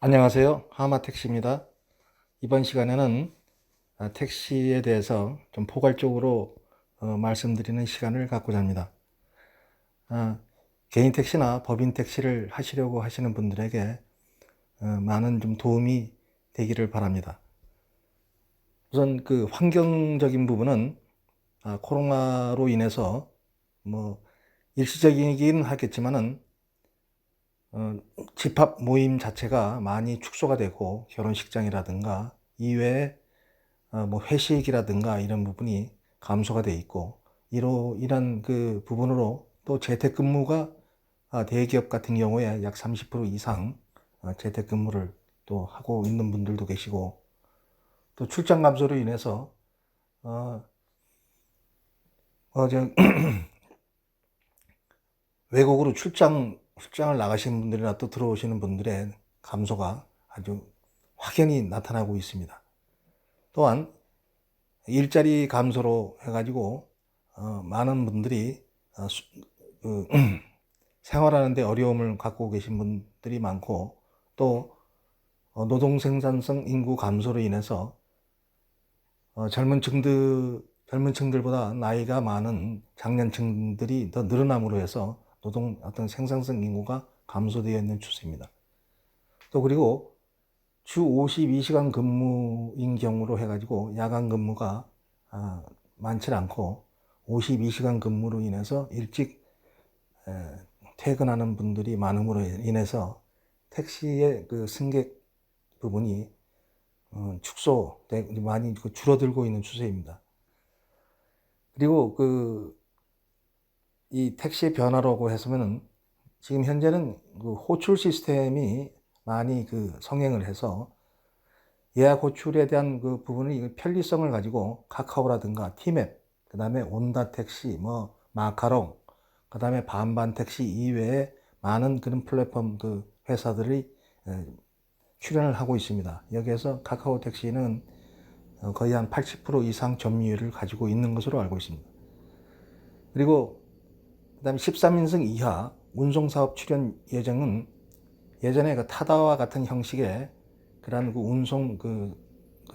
안녕하세요. 하마택시입니다. 이번 시간에는 택시에 대해서 좀 포괄적으로 말씀드리는 시간을 갖고자 합니다. 개인 택시나 법인 택시를 하시려고 하시는 분들에게 많은 좀 도움이 되기를 바랍니다. 우선 그 환경적인 부분은 코로나로 인해서 뭐 일시적이긴 하겠지만은 집합 모임 자체가 많이 축소가 되고 결혼식장이라든가 이외에 뭐 회식이라든가 이런 부분이 감소가 돼 있고 이런 그 부분으로 또 재택근무가 대기업 같은 경우에 약 30% 이상 재택근무를 또 하고 있는 분들도 계시고 또 출장 감소로 인해서 어, 저 외국으로 출장을 나가시는 분들이나 또 들어오시는 분들의 감소가 아주 확연히 나타나고 있습니다. 또한 일자리 감소로 해가지고 많은 분들이 그 생활하는데 어려움을 갖고 계신 분들이 많고 또 노동 생산성 인구 감소로 인해서 젊은 층들보다 나이가 많은 장년층들이 더 늘어남으로 해서 노동 어떤 생산성 인구가 감소되어 있는 추세입니다. 또 그리고 주 52시간 근무인 경우로 해가지고 야간 근무가 많지 않고 52시간 근무로 인해서 일찍 퇴근하는 분들이 많음으로 인해서 택시의 그 승객 부분이 많이 줄어들고 있는 추세입니다. 그리고 이 택시의 변화라고 해서면은 지금 현재는 그 호출 시스템이 많이 성행을 해서 예약 호출에 대한 그 부분의 편리성을 가지고 카카오라든가 티맵, 그 다음에 온다 택시, 뭐 마카롱, 그 다음에 반반 택시 이외에 많은 그런 플랫폼 회사들이 출연을 하고 있습니다. 여기에서 카카오 택시는 거의 한 80% 이상 점유율을 가지고 있는 것으로 알고 있습니다. 그리고 그다음에 13인승 이하 운송사업 출연 예정은 예전에 그 타다와 같은 형식의 그러한 운송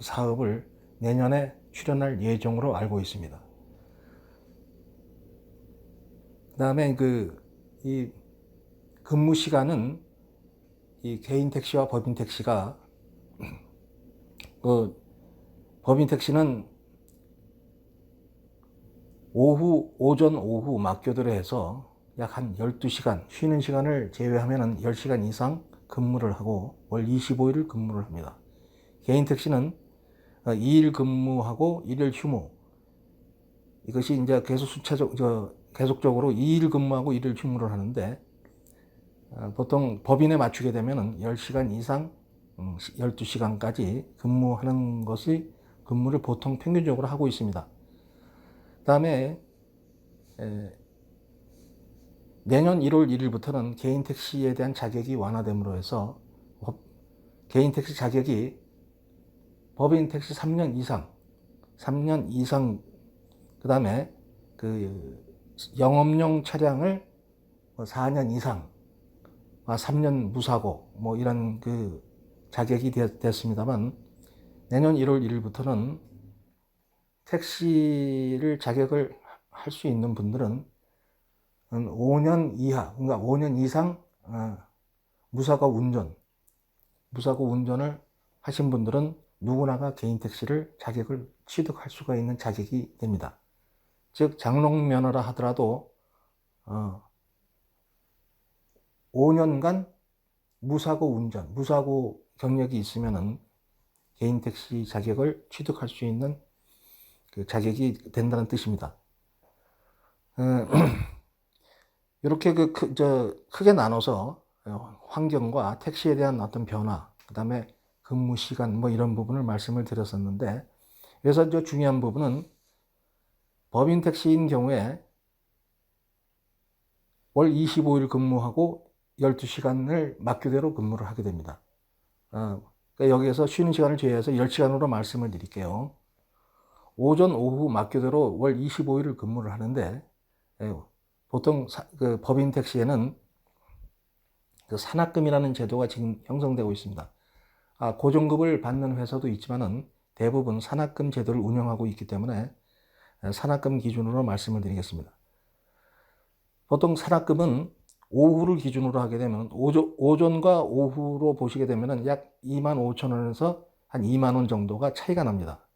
사업을 내년에 출연할 예정으로 알고 있습니다. 그다음에 이 근무 시간은 이 개인 택시와 법인 택시가 법인 택시는 오전 오후 막교대로 해서 약 한 12시간, 쉬는 시간을 제외하면 10시간 이상 근무를 하고 월 25일을 근무를 합니다. 개인 택시는 2일 근무하고 1일 휴무. 이것이 이제 계속적으로 2일 근무하고 1일 휴무를 하는데 보통 법인에 맞추게 되면 10시간 이상 12시간까지 근무하는 것이 근무를 보통 평균적으로 하고 있습니다. 다음에 내년 1월 1일부터는 개인 택시에 대한 자격이 완화됨으로 해서 개인 택시 자격이 법인 택시 3년 이상 그 다음에 영업용 차량을 4년 이상, 3년 무사고 뭐 이런 자격이 됐습니다만 내년 1월 1일부터는 택시를 자격을 할 수 있는 분들은 5년 이하, 그러니까 5년 이상 무사고 운전을 하신 분들은 누구나가 개인 택시를 자격을 취득할 수가 있는 자격이 됩니다. 즉 장롱 면허라 하더라도 5년간 무사고 경력이 있으면은 개인 택시 자격을 취득할 수 있는 자격이 된다는 뜻입니다. 이렇게 크게 나눠서 환경과 택시에 대한 어떤 변화, 그 다음에 근무 시간 뭐 이런 부분을 말씀을 드렸었는데, 그래서 중요한 부분은 법인 택시인 경우에 월 25일 근무하고 12시간을 막교대로 근무를 하게 됩니다. 그러니까 여기에서 쉬는 시간을 제외해서 10시간으로 말씀을 드릴게요. 오전, 오후 막교대로 월 25일을 근무를 하는데, 보통 법인 택시에는 산학금이라는 제도가 지금 형성되고 있습니다. 고정급을 받는 회사도 있지만은 대부분 산학금 제도를 운영하고 있기 때문에 산학금 기준으로 말씀을 드리겠습니다. 보통 산학금은 오후를 기준으로 하게 되면 오전과 오후로 보시게 되면은 약 25,000원에서 한 2만 원 정도가 차이가 납니다.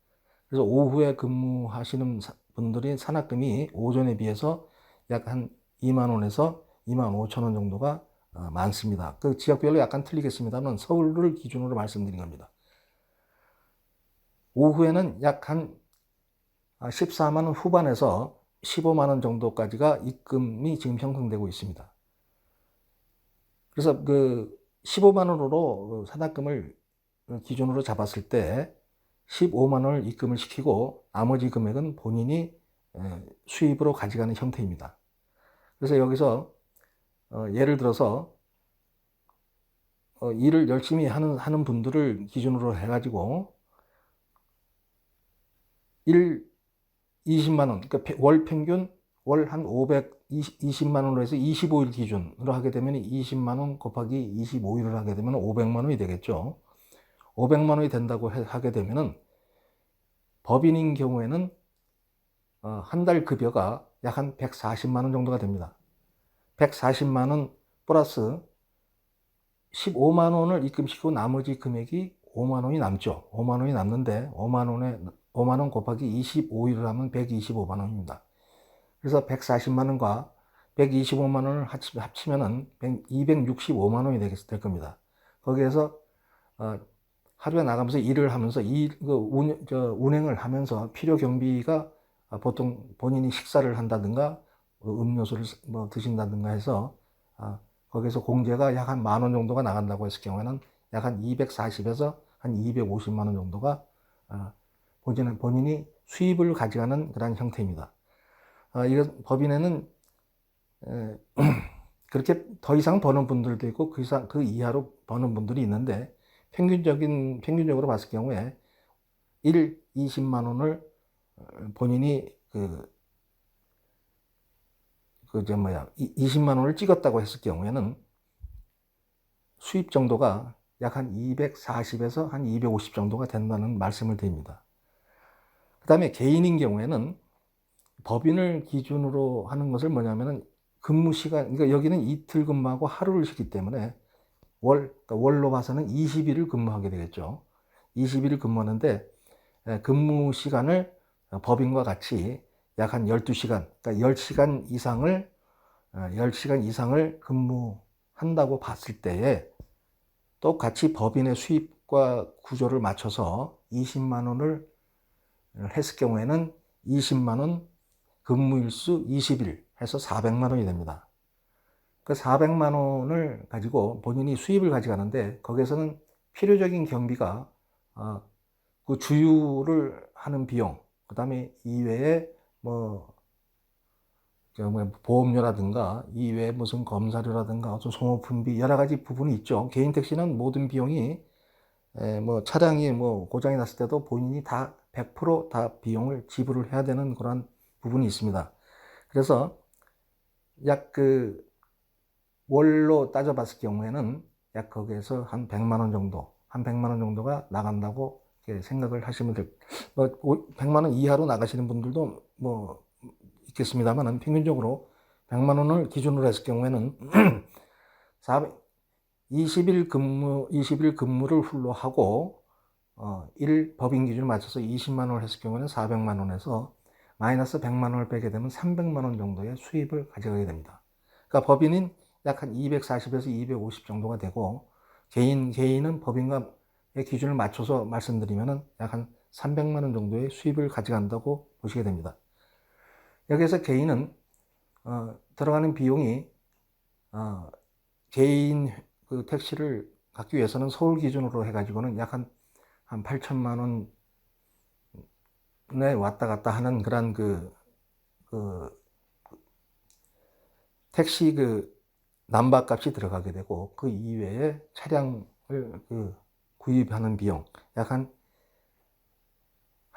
그래서 오후에 근무하시는 분들이 산학금이 오전에 비해서 약 한 2만 원에서 2만 5천 원 정도가 많습니다. 그 지역별로 약간 틀리겠습니다만 서울을 기준으로 말씀드린 겁니다. 오후에는 약 한 14만 원 후반에서 15만 원 정도까지가 입금이 지금 형성되고 있습니다. 그래서 그 15만 원으로 산학금을 기준으로 잡았을 때 15만 원을 입금을 시키고 나머지 금액은 본인이 수입으로 가져가는 형태입니다. 그래서 여기서 예를 들어서 일을 열심히 하는 분들을 기준으로 해가지고 20만 원, 그러니까 월 평균 월 한 520만 원으로 해서 25일 기준으로 하게 되면 20만 원 곱하기 25일을 하게 되면 500만 원이 되겠죠. 500만 원이 된다고 하게 되면은 법인인 경우에는 한 달 급여가 약 한 140만 원 정도가 됩니다. 140만 원 플러스 15만 원을 입금시키고 나머지 금액이 5만 원이 남죠. 5만 원이 남는데 5만 원 곱하기 25일을 하면 125만 원입니다. 그래서 140만 원과 125만 원을 합치면은 265만 원이 될 겁니다. 거기에서 하루에 나가면서 일을 하면서 운행을 하면서 필요 경비가 보통 본인이 식사를 한다든가 음료수를 뭐 드신다든가 해서 거기서 공제가 약 한 만 원 정도가 나간다고 했을 경우에는 약 한 240에서 한 250만 원 정도가 본인이 수입을 가져가는 그런 형태입니다. 이건 법인에는 그렇게 더 이상 버는 분들도 있고 그 이하로 버는 분들이 있는데 평균적으로 봤을 경우에 20만 원을 본인이 20만 원을 찍었다고 했을 경우에는 수입 정도가 약 한 240에서 한 250 정도가 된다는 말씀을 드립니다. 그 다음에 개인인 경우에는 법인을 기준으로 하는 것을 뭐냐면은 근무 시간, 그러니까 여기는 이틀 근무하고 하루를 쉬기 때문에 그러니까 월로 봐서는 20일을 근무하게 되겠죠. 20일을 근무하는데 근무 시간을 법인과 같이 약 한 12시간, 그러니까 10시간 이상을 근무한다고 봤을 때에 똑같이 법인의 수입과 구조를 맞춰서 20만 원을 했을 경우에는 20만 원 근무일수 20일 해서 400만 원이 됩니다. 그 400만 원을 가지고 본인이 수입을 가져가는데 거기에서는 필요적인 경비가 그 주유를 하는 비용, 그 다음에 이외에 보험료라든가 이외에 무슨 검사료라든가 어떤 소모품비 여러 가지 부분이 있죠. 개인 택시는 모든 비용이 차량이 고장이 났을 때도 본인이 다 100% 비용을 지불을 해야 되는 그런 부분이 있습니다. 그래서 약 월로 따져봤을 경우에는 약 거기에서 한 100만 원 정도가 나간다고 생각을 하시면 될, 100만 원 이하로 나가시는 분들도 있겠습니다만 평균적으로 100만 원을 기준으로 했을 경우에는 20일 근무를 훌로 하고 법인 기준을 맞춰서 20만 원을 했을 경우에는 400만 원에서 마이너스 100만 원을 빼게 되면 300만 원 정도의 수입을 가져가게 됩니다. 그러니까 법인은 약 한 240에서 250 정도가 되고 개인은 법인과의 기준을 맞춰서 말씀드리면은 약 한 300만 원 정도의 수입을 가져간다고 보시게 됩니다. 여기에서 개인은 들어가는 비용이 개인 그 택시를 갖기 위해서는 서울 기준으로 해가지고는 약 한 8천만 원에 왔다 갔다 하는 그런 택시 남바값이 들어가게 되고 그 이외에 차량을 구입하는 비용 약 한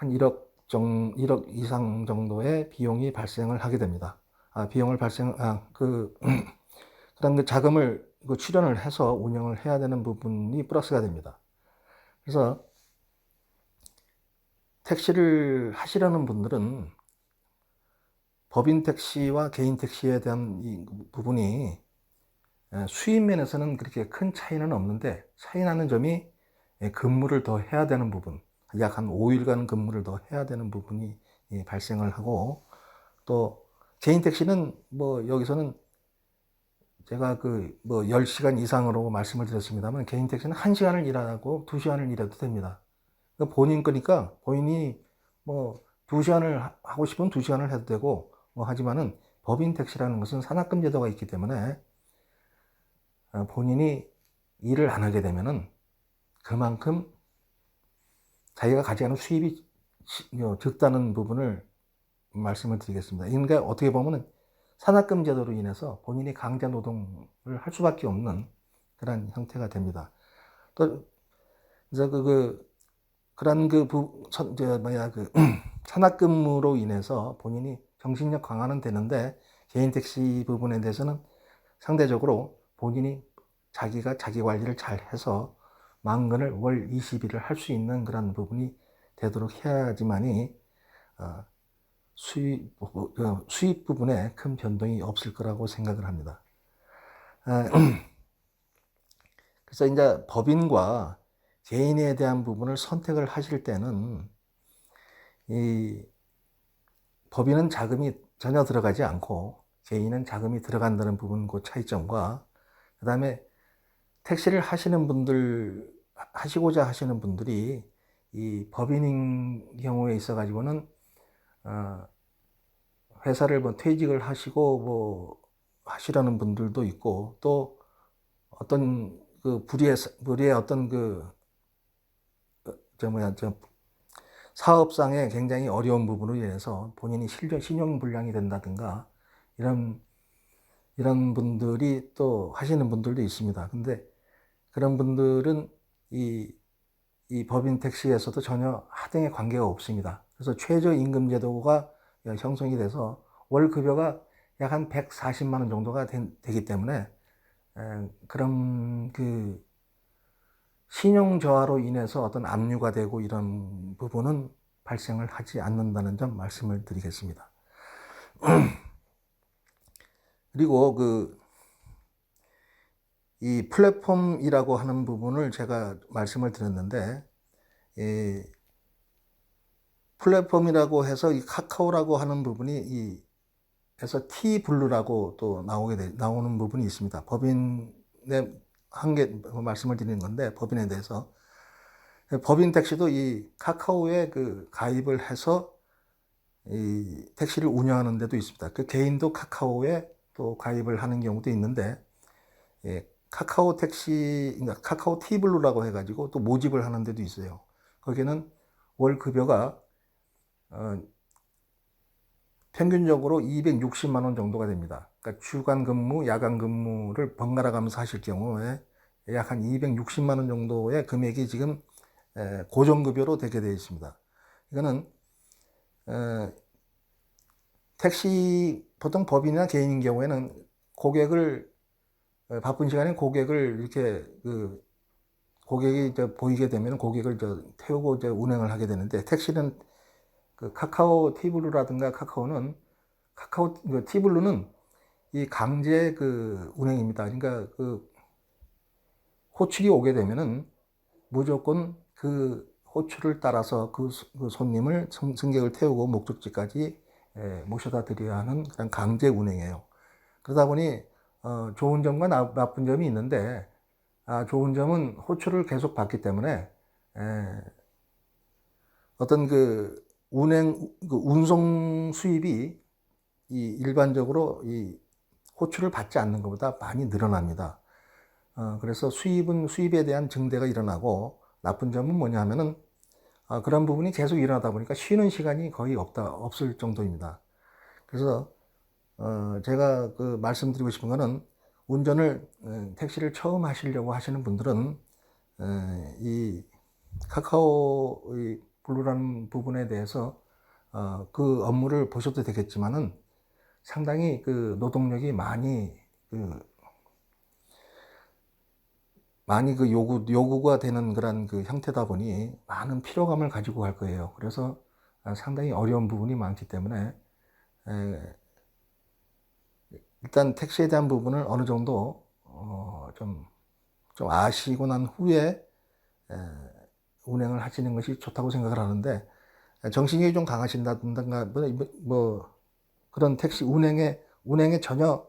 1억 이상 정도의 비용이 발생을 하게 됩니다. 그런 자금을 출연을 해서 운영을 해야 되는 부분이 플러스가 됩니다. 그래서 택시를 하시려는 분들은 법인 택시와 개인 택시에 대한 이 부분이 수입 면에서는 그렇게 큰 차이는 없는데 차이 나는 점이 근무를 더 해야 되는 부분, 약 한 5일간 근무를 더 해야 되는 부분이 발생을 하고, 또 개인 택시는 뭐 여기서는 제가 그 뭐 10시간 이상으로 말씀을 드렸습니다만, 개인 택시는 1시간을 일하고 2시간을 일해도 됩니다. 그러니까 본인 거니까 본인이 뭐 2시간을 하고 싶으면 2시간을 해도 되고, 뭐 하지만은 법인 택시라는 것은 산학금 제도가 있기 때문에 본인이 일을 안 하게 되면은 그만큼 자기가 가져가는 수입이 적다는 부분을 말씀을 드리겠습니다. 그러니까 어떻게 보면은 산학금 제도로 인해서 본인이 강제 노동을 할 수밖에 없는 그런 형태가 됩니다. 또 이제 그런 산학근무로 인해서 본인이 정신력 강화는 되는데, 개인 택시 부분에 대해서는 상대적으로 본인이 자기가 자기 관리를 잘 해서 만근을 월 20일을 할 수 있는 그런 부분이 되도록 해야지만이 수입 부분에 큰 변동이 없을 거라고 생각을 합니다. 그래서 이제 법인과 개인에 대한 부분을 선택을 하실 때는 이 법인은 자금이 전혀 들어가지 않고 개인은 자금이 들어간다는 부분, 그 차이점과, 그 다음에 택시를 하시고자 하시는 분들이 이 법인인 경우에 있어 가지고는 회사를 뭐 퇴직을 하시고 뭐 하시려는 분들도 있고, 또 어떤 그 불의의 어떤 사업상에 굉장히 어려운 부분으로 인해서 본인이 신용불량이 된다든가 이런 분들이 또 하시는 분들도 있습니다. 근데 그런 분들은 이 법인 택시에서도 전혀 하등의 관계가 없습니다. 그래서 최저임금 제도가 형성이 돼서 월 급여가 약 한 140만 원 정도가 되기 때문에 그런 신용 저하로 인해서 어떤 압류가 되고 이런 부분은 발생을 하지 않는다는 점 말씀을 드리겠습니다. 그리고 이 플랫폼이라고 하는 부분을 제가 말씀을 드렸는데, 이 플랫폼이라고 해서 이 카카오라고 하는 부분이 해서 T블루라고 또 나오는 부분이 있습니다. 법인의 말씀을 드리는 건데, 법인에 대해서 법인 택시도 이 카카오에 가입을 해서 이 택시를 운영하는 데도 있습니다. 그 개인도 카카오에 또 가입을 하는 경우도 있는데, 카카오 택시, 그러니까 카카오 T블루라고 해가지고 또 모집을 하는 데도 있어요. 거기는 월 급여가 평균적으로 260만 원 정도가 됩니다. 그러니까 주간 근무, 야간 근무를 번갈아 가면서 하실 경우에 약 한 260만 원 정도의 금액이 지금 고정급여로 되게 되어 있습니다. 이거는 택시, 보통 법인이나 개인인 경우에는 바쁜 시간에 고객을 이렇게 고객이 보이게 되면 고객을 태우고 운행을 하게 되는데, 택시는 카카오 T블루라든가 카카오 T블루는 이 강제 운행입니다. 그러니까 호출이 오게 되면은 무조건 호출을 따라서 손님을 승객을 태우고 목적지까지 모셔다 드려야 하는 그런 강제 운행이에요. 그러다 보니 좋은 점과 나쁜 점이 있는데, 좋은 점은 호출을 계속 받기 때문에 어떤 운송 수입이 일반적으로 이 호출을 받지 않는 것보다 많이 늘어납니다. 그래서 수입에 대한 증대가 일어나고, 나쁜 점은 뭐냐 하면은 그런 부분이 계속 일어나다 보니까 쉬는 시간이 거의 없을 정도입니다. 그래서 제가 말씀드리고 싶은 거는, 택시를 처음 하시려고 하시는 분들은 이 카카오 블루라는 부분에 대해서 그 업무를 보셔도 되겠지만은, 상당히 노동력이 많이 많이 그 요구가 되는 그런 그 형태다 보니 많은 피로감을 가지고 갈 거예요. 그래서 상당히 어려운 부분이 많기 때문에 일단 택시에 대한 부분을 어느 정도 좀 아시고 난 후에 운행을 하시는 것이 좋다고 생각을 하는데, 정신력이 좀 강하신다든가 뭐 그런 택시 운행에 전혀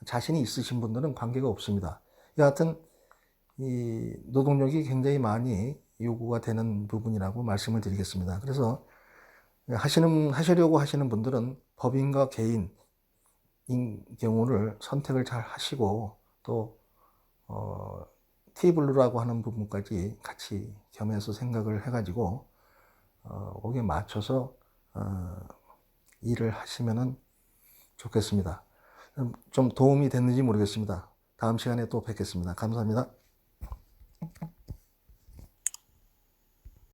자신이 있으신 분들은 관계가 없습니다. 여하튼 이 노동력이 굉장히 많이 요구가 되는 부분이라고 말씀을 드리겠습니다. 그래서 하시려고 하시는 분들은 법인과 개인인 경우를 선택을 잘 하시고, 또 T블루라고 하는 부분까지 같이 겸해서 생각을 해가지고 거기에 맞춰서 일을 하시면은 좋겠습니다. 좀 도움이 됐는지 모르겠습니다. 다음 시간에 또 뵙겠습니다. 감사합니다.